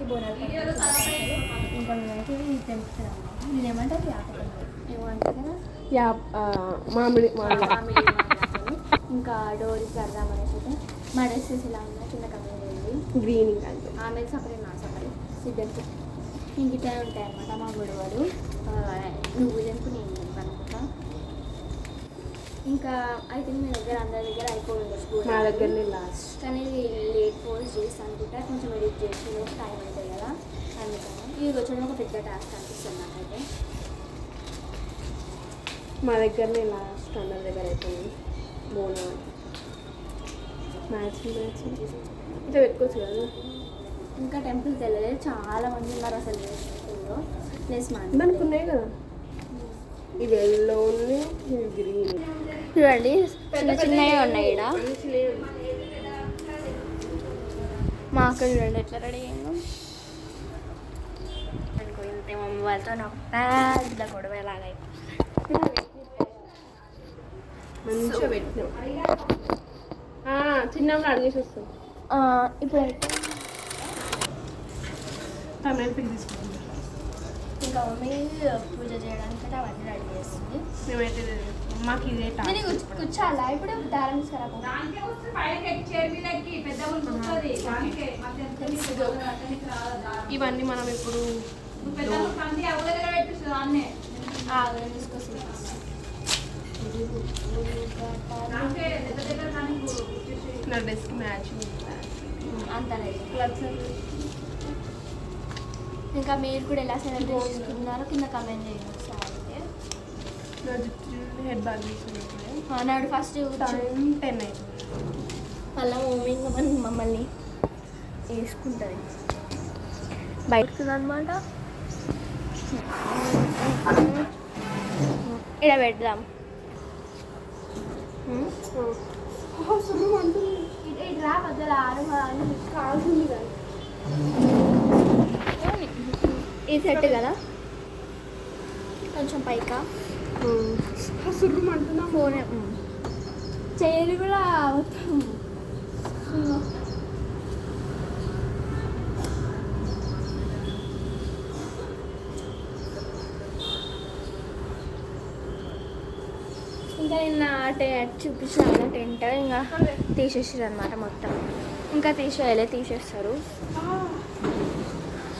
బోనాలు ఇంకా మేమైతే తెంపుతున్నాం. నేను ఏమంటారు ఏమంటారు కదా మామిడి ఇంకా డోరీకి కడదామనేసి అయితే మా డ్రెస్సెస్ ఇలా ఉన్నాయి. కింద కమ్మేది గ్రీన్ ఇంకా ఆమె సపరేట్ నా సపరేట్ సిద్ధంతో ఇంక ఇట్లా ఉంటాయి అన్నమాట మా గొడవలు. నువ్వు తెంపు నేను తెంపు అనుకుంటా. ఇంకా అయితే మీ దగ్గర అందరి దగ్గర అయిపోయింది మా దగ్గరనే లాస్ట్. కానీ లేట్ పోస్ట్ చేసి అనుకుంటా కొంచెం ఎడిట్ చేసి టైం అవుతుంది కదా అందుకని ఇది వచ్చడం ఒక పెద్ద టాస్క్ అనిపిస్తుంది నాకైతే. మా దగ్గరనే లాస్ట్ అందరి దగ్గర అయిపోయింది. బోనా మ్యాచ్ ఇట్లా పెట్టుకోవచ్చు కదా. ఇంకా టెంపుల్కి వెళ్ళలేదు, చాలా మంది ఉన్నారు అసలు టెంపుల్లో. ప్లేస్ దానికి ఉన్నాయి కదా, ఇవి ఎల్లో ఉన్నాయి, ఇవి గ్రీన్. చూడండి చిన్న చిన్నవి ఉన్నాయి ఇక్కడ. మా అక్క చూడండి ఎట్లా రెడీ అయ్యిందో అనుకో. ఇంతే మమ్మీ వాళ్ళతో నాకు పెద్ద గొడవ ఎలాగ మంచిగా పెట్టినాం. చిన్నప్పుడు అడిగేసి వస్తాం. ఇప్పుడు తీసుకుంటాం. ఇంకా మమ్మీ పూజ చేయడానికి అవన్నీ రెడీ చేస్తుంది. మేమైతే మాకు ఇదే కూర్చోాలా ఇప్పుడు దారం ఇవన్నీ మనం ఇప్పుడు తీసుకొస్తుంది. నా డ్రెస్కి మ్యాచింగ్ అంతనే. ఇంకా మీరు కూడా ఎలా సెలబ్రేట్ చేసుకున్నారో కింద కమెంట్ చేయండి ఒకసారి. హెడ్ బాగా నాడు ఫస్ట్ 10 అవుతుంది. మళ్ళీ మమ్మీ మమ్మల్ని వేసుకుంటుంది బయటకు అనమాట. ఇక్కడ పెడదాం. ఇటు రా పెద్దలు కాల్సింది కదా. ఈ సెట్ కదా కొంచెం పైకా అంటున్నా. ఫోన్ చైర్ కూడా మొత్తం ఇంకా నిన్న చూపించిన టెంట్ ఇంకా తీసేసారు అనమాట మొత్తం. ఇంకా తీసేస్తారు.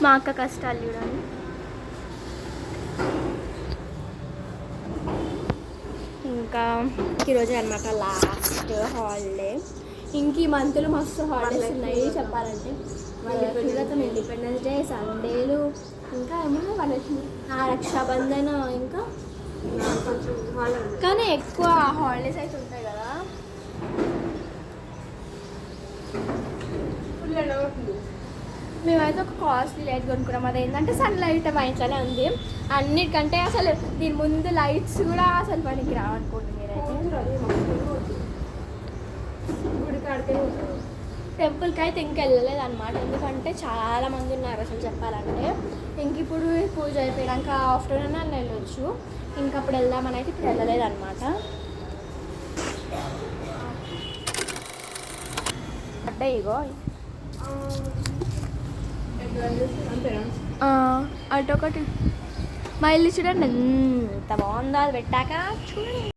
మా అక్క కష్టాలు చూడండి. ఇంకా ఈరోజు అనమాట లాస్ట్ హాలిడే. ఇంక ఈ మంత్లో మస్తు హాలిడేస్ ఉన్నాయి చెప్పాలంటే. వాళ్ళ ఇండిపెండెన్స్ డే, సండేలు, ఇంకా ఏమన్నా వరలక్ష్మి, రక్షాబంధన్, ఇంకా కానీ ఎక్కువ హాలిడేస్ అయితే ఉంటాయి కదా. మేమైతే ఒక కాస్ట్లీ లైట్ కొనుక్కున్నాం. అది ఏంటంటే సన్ లైట్ మా ఇంట్లోనే ఉంది. అన్నిటికంటే అసలు దీని ముందు లైట్స్ కూడా అసలు పనికి రావనుకోండి. మీరైతే టెంపుల్కి అయితే ఇంకా వెళ్ళలేదు అనమాట. ఎందుకంటే చాలా మంది ఉన్నారు అసలు చెప్పాలంటే. ఇంక ఇప్పుడు పూజ అయిపోయాక ఆఫ్టర్నూన్ అని వెళ్ళొచ్చు. ఇంకా అప్పుడు వెళ్దామని అయితే ఇప్పుడు వెళ్ళలేదు అనమాట. అంటే ఇగో అటొకటి మా ఇల్లు చూడండి ఎంత బాగుందో. అది పెట్టాక చూడండి.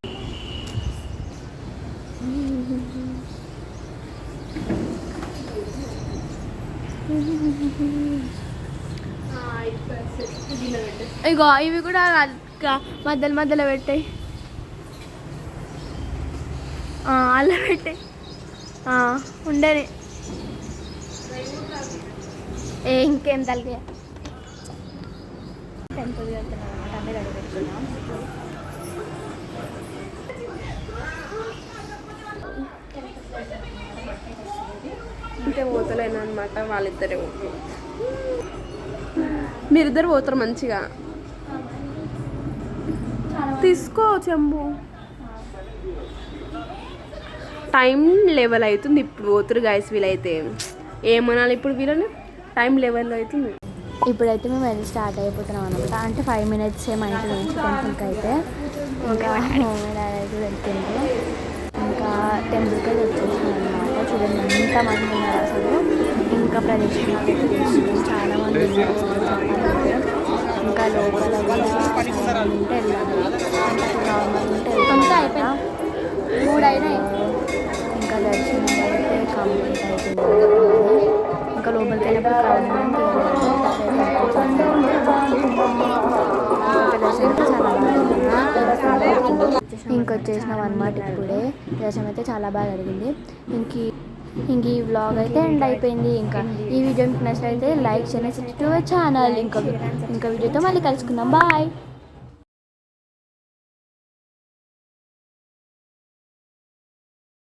ఇగో ఇవి కూడా మధ్యలో పెట్టాయి. అలా పెట్టాయి ఉండని ఇంకేం తలకి టెంపుల్ వెళ్తున్నాం అనమాట. అన్నీ రెడీ పెట్టుకున్నాం. ఇంకా పోతలేను అనమాట. వాళ్ళిద్దరే మీరిద్దరు పోతారు మంచిగా. తీసుకో చెంబు. టైం లెవెల్ అవుతుంది ఇప్పుడు పోతురు గాయస్. వీలైతే ఏమనాలి ఇప్పుడు వీళ్ళని, టైం లెవెల్ అవుతుంది. ఇప్పుడైతే మేము వెళ్ళి స్టార్ట్ అయిపోతున్నాం అనమాట. అంటే 5 minutes మా ఇంటి నుంచి టెంపుల్కి అయితే. ఇంకా అయితే వెళ్తుంటే ఇంకా టెంపుల్కి అయితే వచ్చేసాం అనమాట. చూడండి ఎంతమంది ఉన్నారు అసలు. ఇంకా ఇంకా ప్రదక్షిణాలు అయితే చేస్తున్నాం. చాలా మంది ఉన్నారు చెప్పాలంటే. ఇంకా లోపల కూడా చాలా మంది ఉంటే వెళ్ళాలి. నార్మల్ ఉంటే అంతా అయిపోయింది. 3 అయినాయి. ఇంకా దర్శనం అయితే కంప్లీట్ అయిపోయింది. ఇంకా లోపలికి వెళ్ళినప్పుడు క్రౌడ్ ఇంకొచ్చేసినాం అనమాట. ఇప్పుడే దర్శనం అయితే చాలా బాగా జరిగింది. ఇంక ఈ వ్లాగ్ అయితే ఎండ్ అయిపోయింది. ఇంకా ఈ వీడియో మీకు నచ్చినట్లయితే లైక్ చేయండి, సబ్స్క్రైబ్ ఛానల్. ఇంకా వీడియోతో మళ్ళీ కలుసుకుందాం. బాయ్.